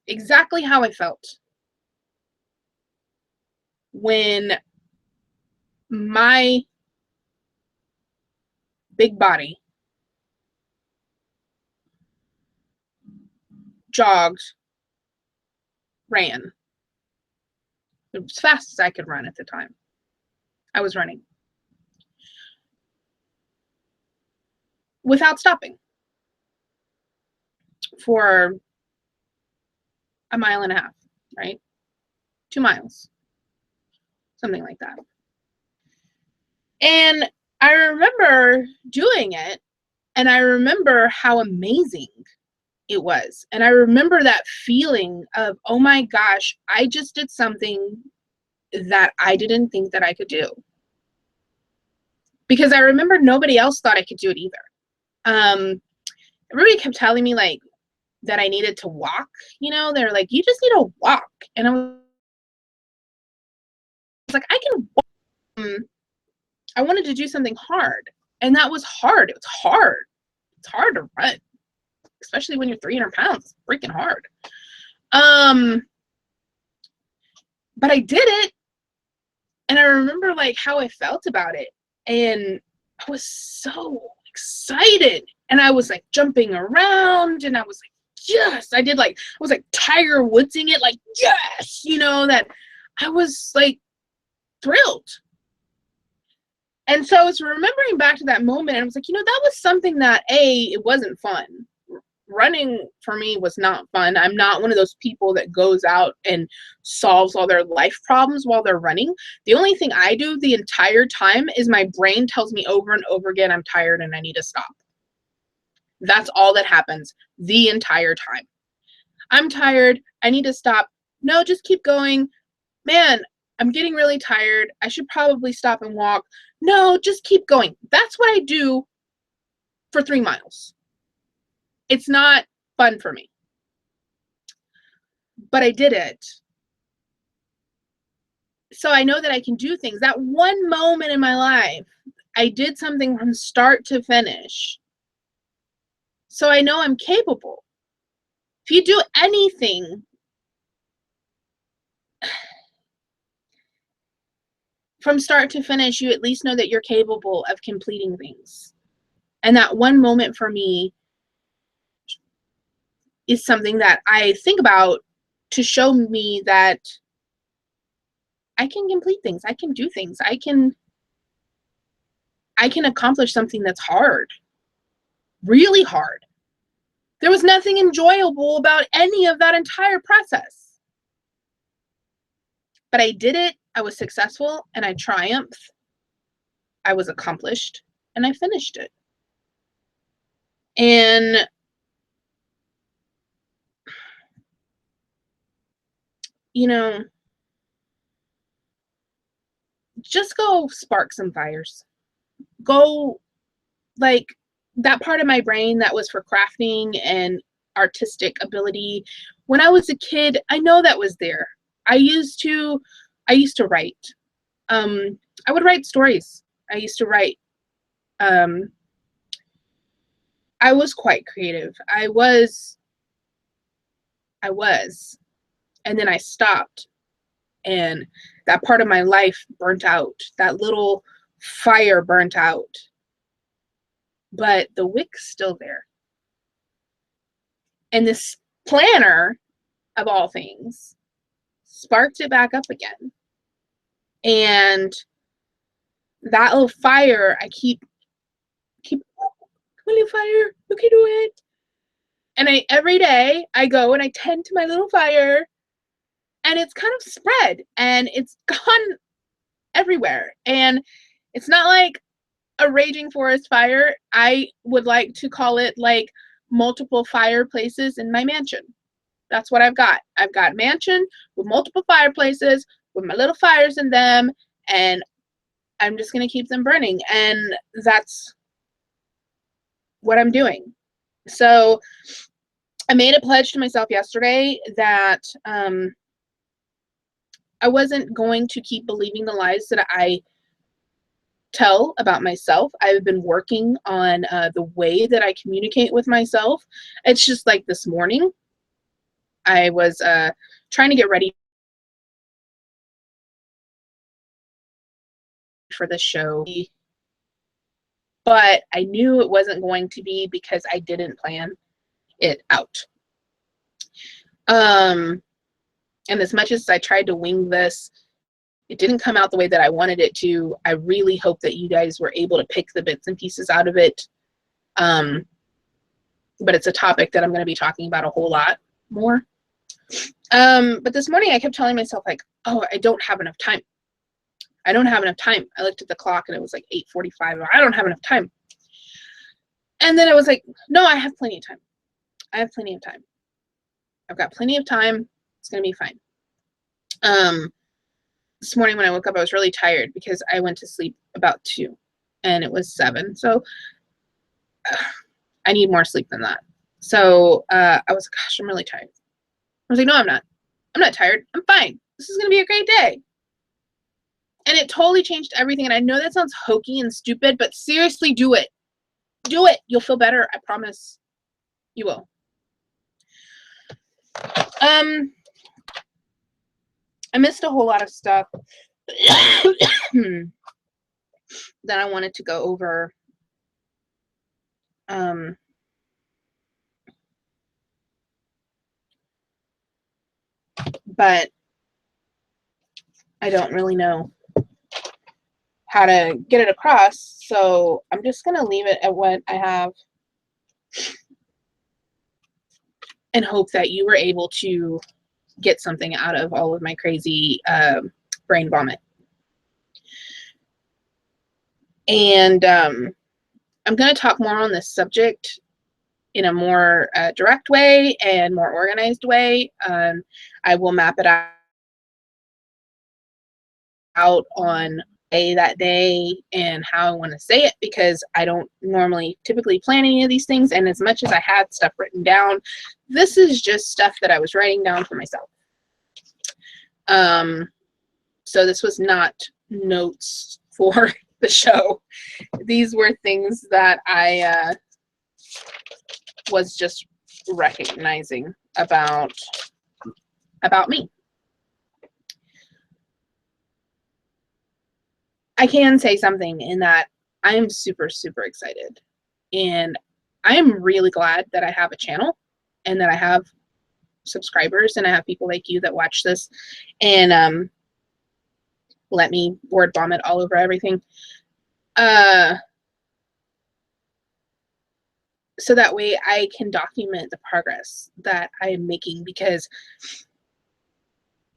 exactly how I felt when my big body jogged, ran as fast as I could run at the time. I was running without stopping for a mile and a half, right? 2 miles, something like that. And I remember doing it, and I remember how amazing it was. And I remember that feeling of, oh my gosh, I just did something that I didn't think that I could do. Because I remember nobody else thought I could do it either. Everybody kept telling me like that I needed to walk, they're like, you just need to walk. And I was like, I can walk. I wanted to do something hard, and that was hard. It was hard. It's hard to run, especially when you're 300 pounds. It's freaking hard. But I did it, and I remember like how I felt about it, and I was so excited, and I was like jumping around, and I was like, yes. I was like Tiger Woodsing it, like, yes, that I was like thrilled. And so I was remembering back to that moment, and I was like, that was something that, it wasn't fun. Running for me was not fun. I'm not one of those people that goes out and solves all their life problems while they're running. The only thing I do the entire time is my brain tells me over and over again, I'm tired and I need to stop. That's all that happens the entire time. I'm tired. I need to stop. No, just keep going. Man, I'm getting really tired. I should probably stop and walk. No, just keep going. That's what I do for 3 miles. It's not fun for me. But I did it. So I know that I can do things. That one moment in my life, I did something from start to finish. So I know I'm capable. If you do anything from start to finish, you at least know that you're capable of completing things. And that one moment for me is something that I think about to show me that I can complete things. I can do things. I can accomplish something that's hard, really hard. There was nothing enjoyable about any of that entire process. But I did it, I was successful, and I triumphed. I was accomplished, and I finished it. And you know, just go spark some fires. Go, like, that part of my brain that was for crafting and artistic ability. When I was a kid, I know that was there. I used to write. I would write stories. I used to write. I was quite creative. I was, and then I stopped, and that part of my life burnt out. That little fire burnt out, but the wick's still there. And this planner, of all things, sparked it back up again. And that little fire, I keep, come on, little fire, you can do it. And every day I go and I tend to my little fire, and it's kind of spread and it's gone everywhere. And it's not like a raging forest fire. I would like to call it like multiple fireplaces in my mansion. That's what I've got. I've got a mansion with multiple fireplaces with my little fires in them, and I'm just going to keep them burning. And that's what I'm doing. So I made a pledge to myself yesterday that I wasn't going to keep believing the lies that I tell about myself. I've been working on the way that I communicate with myself. It's just like this morning, I was trying to get ready for the show, but I knew it wasn't going to be because I didn't plan it out. And as much as I tried to wing this, it didn't come out the way that I wanted it to. I really hope that you guys were able to pick the bits and pieces out of it. But it's a topic that I'm going to be talking about a whole lot more. But this morning I kept telling myself, like, oh, I don't have enough time. I don't have enough time. I looked at the clock and it was like 8:45. I don't have enough time. And then I was like, no, I have plenty of time. I have plenty of time. I've got plenty of time. It's going to be fine. This morning when I woke up, I was really tired because I went to sleep about 2 and it was 7. So I need more sleep than that. So I was like, gosh, I'm really tired. I was like, no, I'm not. I'm not tired. I'm fine. This is going to be a great day. And it totally changed everything. And I know that sounds hokey and stupid, but seriously, do it. Do it. You'll feel better. I promise you will. I missed a whole lot of stuff that I wanted to go over. But I don't really know how to get it across, so I'm just going to leave it at what I have and hope that you were able to get something out of all of my crazy brain vomit. And I'm going to talk more on this subject in a more direct way and more organized way. I will map it out on that day and how I want to say it, because I don't normally typically plan any of these things. And as much as I had stuff written down, this is just stuff that I was writing down for myself. So this was not notes for the show. These were things that I was just recognizing about me. I can say something in that I am super, super excited. And I am really glad that I have a channel and that I have subscribers and I have people like you that watch this and let me word vomit all over everything. So that way I can document the progress that I am making, because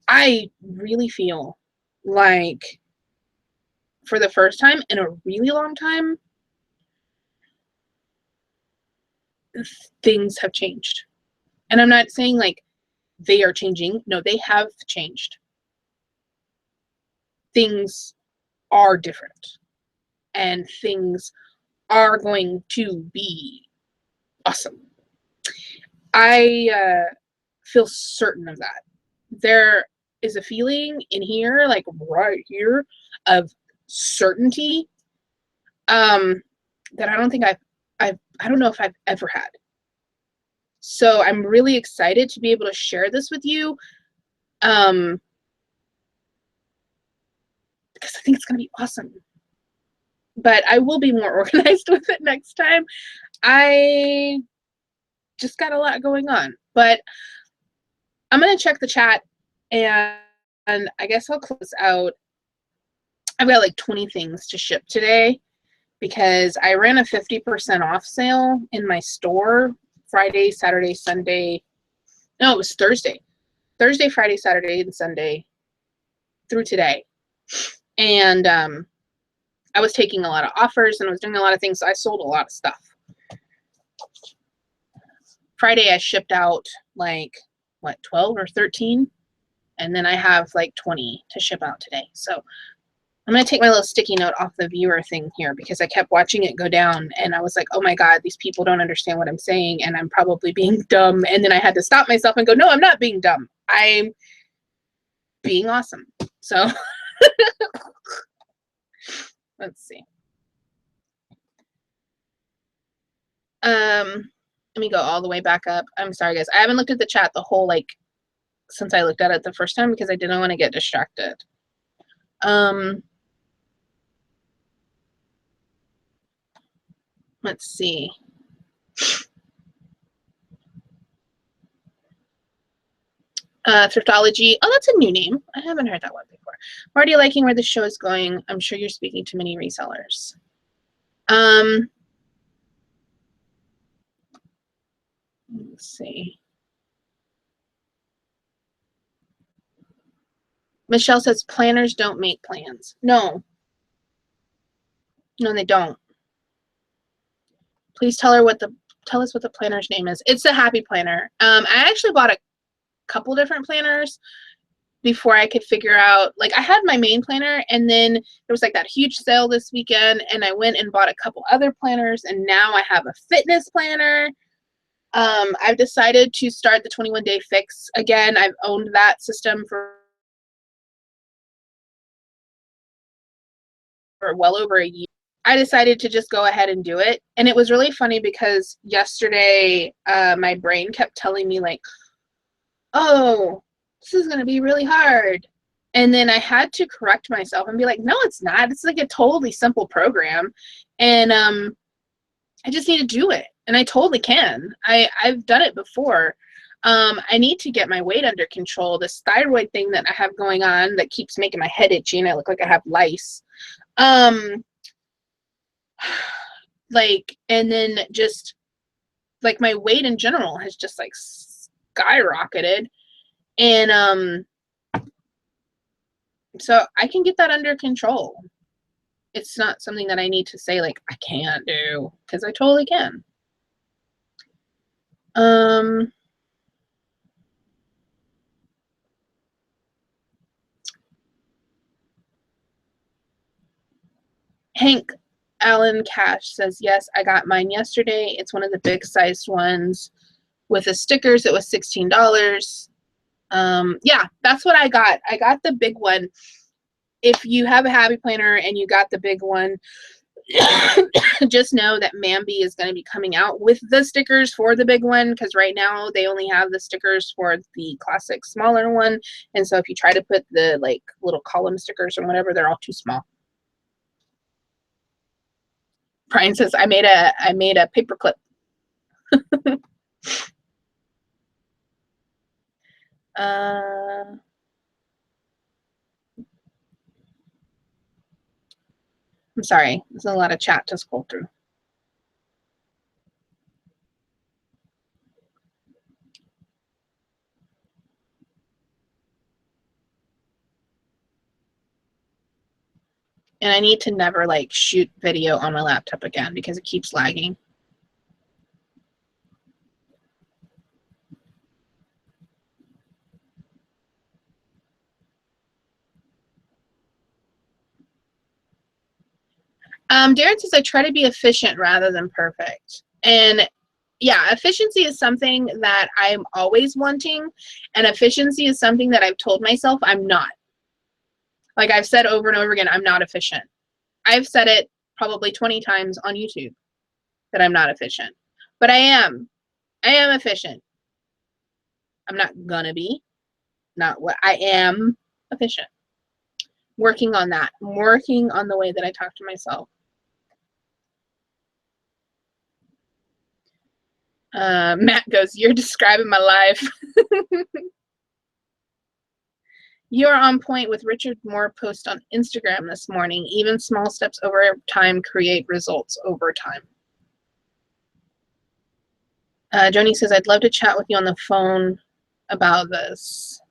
I really feel like for the first time in a really long time, things have changed. And I'm not saying like they are changing. No, they have changed. Things are different and things are going to be awesome. I feel certain of that. There is a feeling in here, like right here, of certainty that I don't think I don't know if I've ever had. So I'm really excited to be able to share this with you, because I think it's going to be awesome. But I will be more organized with it next time. I just got a lot going on. But I'm going to check the chat, and I guess I'll close out. I've got like 20 things to ship today because I ran a 50% off sale in my store Friday, Saturday, Sunday. No, it was Thursday. Thursday, Friday, Saturday, and Sunday through today. And I was taking a lot of offers and I was doing a lot of things, so I sold a lot of stuff. Friday, I shipped out like, what, 12 or 13? And then I have like 20 to ship out today. So I'm going to take my little sticky note off the viewer thing here because I kept watching it go down and I was like, oh my God, these people don't understand what I'm saying and I'm probably being dumb. And then I had to stop myself and go, no, I'm not being dumb. I'm being awesome. So let's see. Let me go all the way back up. I'm sorry, guys. I haven't looked at the chat the whole, like, since I looked at it the first time because I didn't want to get distracted. Let's see. Thriftology. Oh, that's a new name. I haven't heard that one before. I'm already liking where the show is going. I'm sure you're speaking to many resellers. Let's see. Michelle says planners don't make plans. No. No, they don't. Please tell us what the planner's name is. It's the Happy Planner. I actually bought a couple different planners before I could figure out, like, I had my main planner and then there was like that huge sale this weekend and I went and bought a couple other planners and now I have a fitness planner. I've decided to start the 21-day fix again. I've owned that system for well over a year. I decided to just go ahead and do it. And it was really funny because yesterday my brain kept telling me like, oh, this is going to be really hard. And then I had to correct myself and be like, no, it's not. It's like a totally simple program. And I just need to do it. And I totally can. I've done it before. I need to get my weight under control. This thyroid thing that I have going on that keeps making my head itchy and I look like I have lice. Like, and then just like my weight in general has just like skyrocketed. And so I can get that under control. It's not something that I need to say like I can't do, because I totally can. Hank Allen Cash says, yes, I got mine yesterday. It's one of the big sized ones with the stickers. It was $16. Yeah, that's what I got. I got the big one. if you have a Happy Planner and you got the big one, just know that Mambi is going to be coming out with the stickers for the big one, because right now they only have the stickers for the classic smaller one. And so if you try to put the like little column stickers or whatever, they're all too small. Brian says, I made a paper clip. I'm sorry, there's a lot of chat to scroll through. And I need to never like shoot video on my laptop again because it keeps lagging. Darren says, I try to be efficient rather than perfect. And yeah, efficiency is something that I'm always wanting, and efficiency is something that I've told myself I'm not. Like I've said over and over again, I'm not efficient. I've said it probably 20 times on YouTube that I'm not efficient, but I am efficient. I'm not gonna be, not what I am efficient. Working on that. I'm working on the way that I talk to myself. Matt goes, you're describing my life. You're on point with Richard Moore post on Instagram this morning. Even small steps over time create results over time. Joni says, I'd love to chat with you on the phone about this.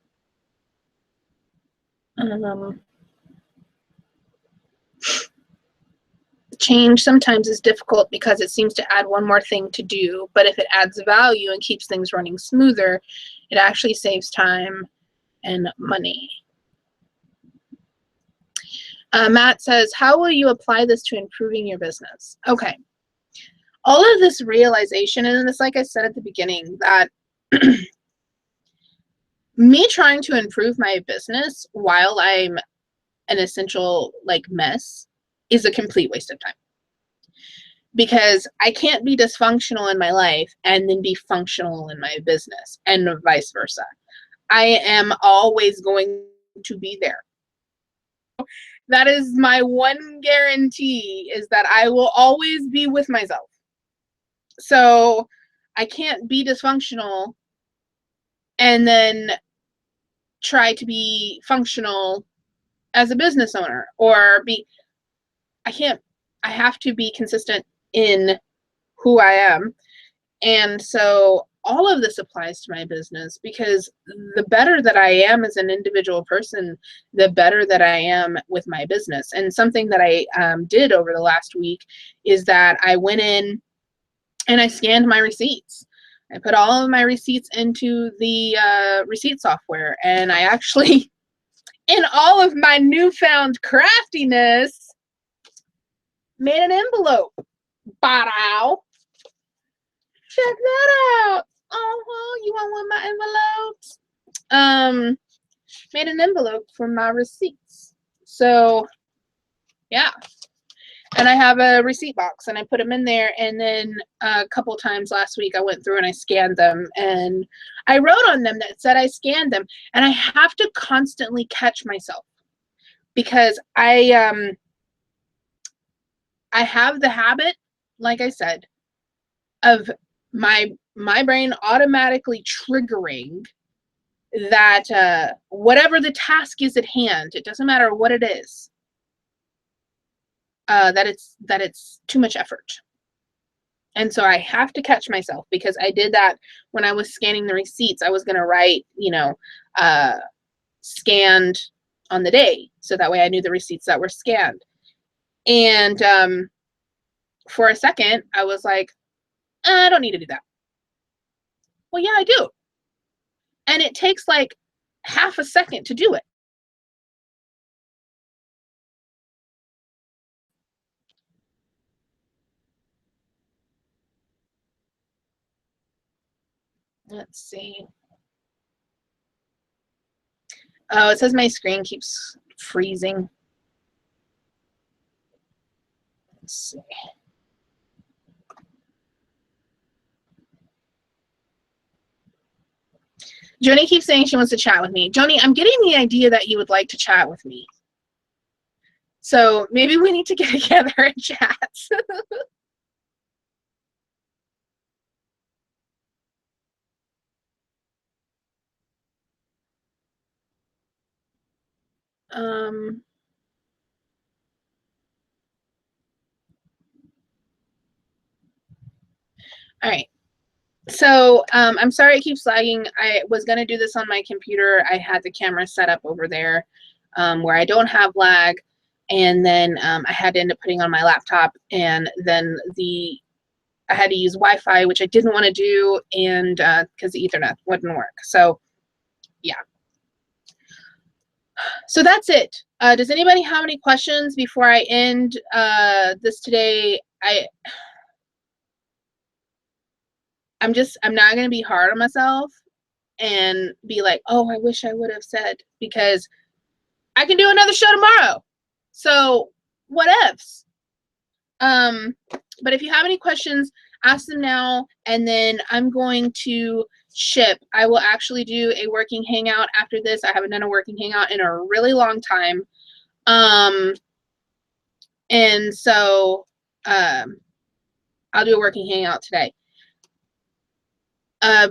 Change sometimes is difficult because it seems to add one more thing to do, but if it adds value and keeps things running smoother, it actually saves time and money. Matt says, how will you apply this to improving your business? Okay. All of this realization, and it's like I said at the beginning, that me trying to improve my business while I'm an essential like mess is a complete waste of time. Because I can't be dysfunctional in my life and then be functional in my business, and vice versa. I am always going to be there. That is my one guarantee, is that I will always be with myself. So I can't be dysfunctional and then try to be functional as a business owner, or I have to be consistent in who I am. And so all of this applies to my business, because the better that I am as an individual person, the better that I am with my business. And something that I did over the last week is that I went in and I scanned my receipts. I put all of my receipts into the receipt software, and I actually, in all of my newfound craftiness, made an envelope. Ba-dow. Check that out. Oh, you want one of my envelopes? Made an envelope for my receipts. So, yeah. And I have a receipt box, and I put them in there. And then a couple times last week, I went through and I scanned them, and I wrote on them that said I scanned them. And I have to constantly catch myself, because I have the habit, like I said, of my brain automatically triggering that whatever the task is at hand, it doesn't matter what it is, that it's too much effort. And so I have to catch myself, because I did that when I was scanning the receipts. I was going to write, scanned on the day, so that way I knew the receipts that were scanned. And for a second, I was like, I don't need to do that. Well, yeah, I do. And it takes like half a second to do it. Let's see. Oh, it says my screen keeps freezing. Let's see. Joni keeps saying she wants to chat with me. Joni, I'm getting the idea that you would like to chat with me. So maybe we need to get together and chat. All right. So I'm sorry it keeps lagging. I was going to do this on my computer. I had the camera set up over there where I don't have lag. And then I had to end up putting on my laptop. And then I had to use Wi-Fi, which I didn't want to do, and because the Ethernet wouldn't work. So yeah. So that's it. Does anybody have any questions before I end this today? I'm not going to be hard on myself and be like, oh, I wish I would have said, because I can do another show tomorrow. So what ifs? But if you have any questions, ask them now, and then I'm going to ship. I will actually do a working hangout after this. I haven't done a working hangout in a really long time. And so I'll do a working hangout today.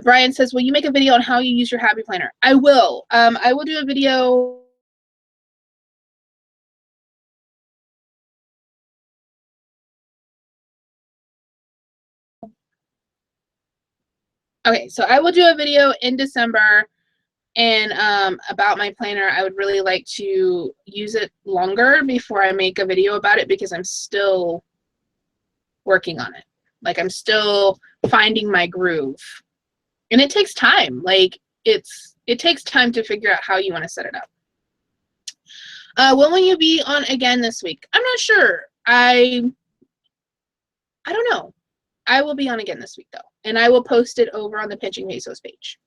Brian says, will you make a video on how you use your Happy Planner? I will. I will do a video. Okay, so I will do a video in December and about my planner. I would really like to use it longer before I make a video about it, because I'm still working on it. Like, I'm still finding my groove. And it takes time. Like, it takes time to figure out how you want to set it up. When will you be on again this week? I'm not sure. I don't know. I will be on again this week, though. And I will post it over on the Pinching Pesos page.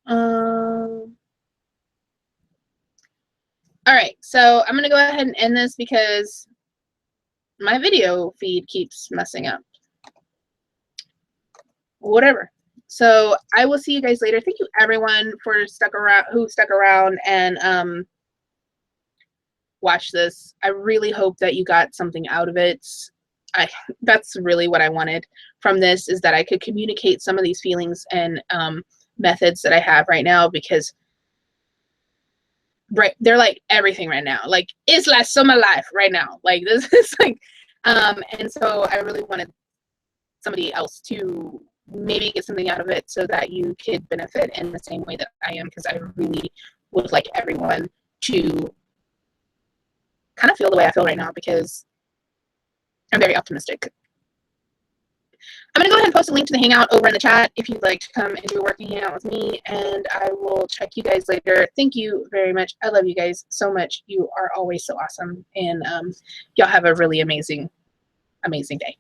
All right, so I'm going to go ahead and end this because my video feed keeps messing up. Whatever. So I will see you guys later. Thank you, everyone, who stuck around and watched this. I really hope that you got something out of it. That's really what I wanted from this, is that I could communicate some of these feelings and methods that I have right now, because they're like everything right now. Like, it's like summer life right now. Like, this is like, and so I really wanted somebody else to maybe get something out of it so that you could benefit in the same way that I am, because I really would like everyone to kind of feel the way I feel right now, because I'm very optimistic. I'm going to go ahead and post a link to the hangout over in the chat if you'd like to come and do a working hangout with me, and I will check you guys later. Thank you very much. I love you guys so much. You are always so awesome, and y'all have a really amazing, amazing day.